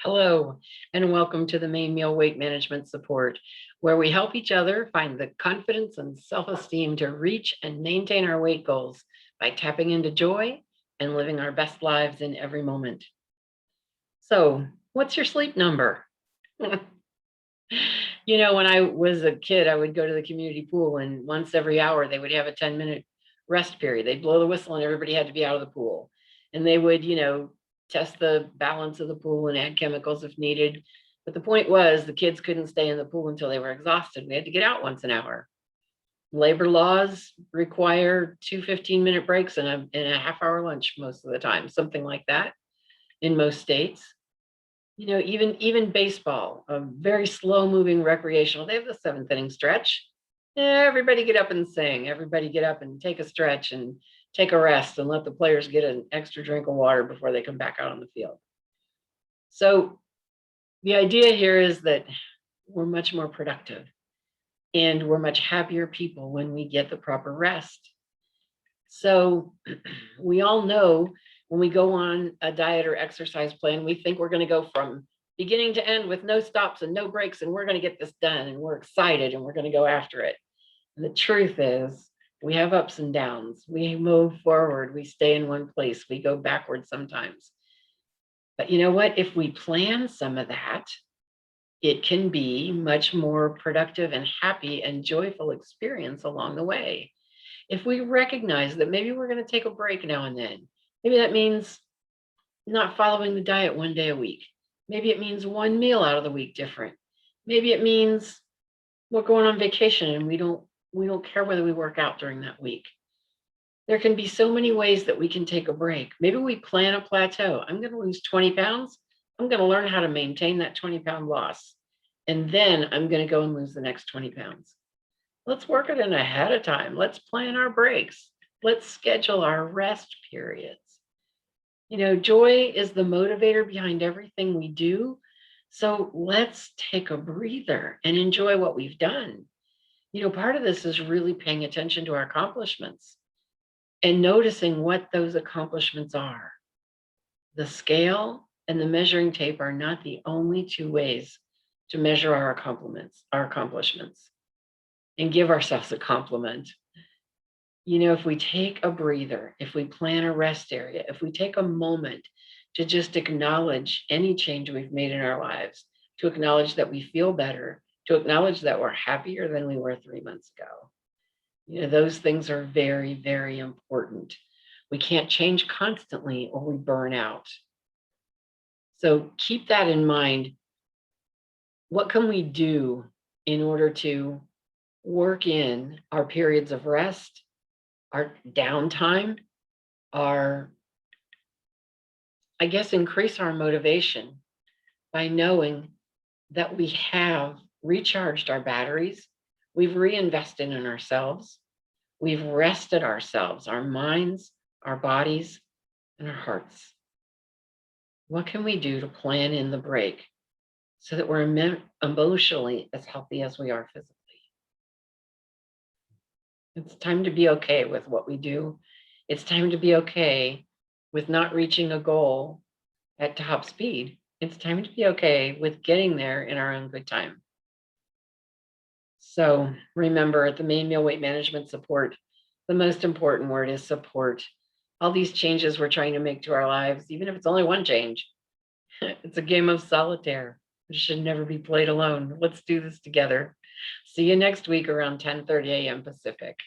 Hello, and welcome to the Main Meal Weight Management Support, where we help each other find the confidence and self-esteem to reach and maintain our weight goals by tapping into joy and living our best lives in every moment. So, what's your sleep number? When I was a kid, I would go to the community pool, and once every hour, they would have a 10-minute rest period. They'd blow the whistle, and everybody had to be out of the pool. And they would, test the balance of the pool and add chemicals if needed. But the point was, the kids couldn't stay in the pool until they were exhausted. We had to get out once an hour. Labor laws require two 15-minute breaks and a half-hour lunch most of the time, something like that in most states. Even baseball, a very slow moving recreational, they have the seventh inning stretch. Everybody get up and sing. Everybody get up and take a stretch and take a rest and let the players get an extra drink of water before they come back out on the field. So the idea here is that we're much more productive and we're much happier people when we get the proper rest. So we all know when we go on a diet or exercise plan, we think we're going to go from beginning to end with no stops and no breaks, and we're going to get this done, and we're excited, and we're going to go after it. And the truth is, we have ups and downs. We move forward. We stay in one place. We go backwards sometimes. But you know what? If we plan some of that, it can be much more productive and happy and joyful experience along the way. If we recognize that maybe we're going to take a break now and then, maybe that means not following the diet one day a week. Maybe it means one meal out of the week different. Maybe it means we're going on vacation and we don't care whether we work out during that week. There can be so many ways that we can take a break. Maybe we plan a plateau. I'm going to lose 20 pounds. I'm going to learn how to maintain that 20-pound loss. And then I'm going to go and lose the next 20 pounds. Let's work it in ahead of time. Let's plan our breaks. Let's schedule our rest periods. Joy is the motivator behind everything we do. So let's take a breather and enjoy what we've done. Part of this is really paying attention to our accomplishments and noticing what those accomplishments are. The scale and the measuring tape are not the only two ways to measure our accomplishments, and give ourselves a compliment. If we take a breather, if we plan a rest area, if we take a moment to just acknowledge any change we've made in our lives, to acknowledge that we feel better, to acknowledge that we're happier than we were 3 months ago. Those things are very, very important. We can't change constantly or we burn out. So keep that in mind. What can we do in order to work in our periods of rest, our downtime, increase our motivation by knowing that we have recharged our batteries, we've reinvested in ourselves, we've rested ourselves, our minds, our bodies, and our hearts. What can we do to plan in the break so that we're emotionally as healthy as we are physically? It's time to be okay with what we do. It's time to be okay with not reaching a goal at top speed. It's time to be okay with getting there in our own good time. So remember, at the Main Meal Weight Management Support, the most important word is support. All these changes we're trying to make to our lives, even if it's only one change, it's a game of solitaire. It should never be played alone. Let's do this together. See you next week around 10:30 a.m. Pacific.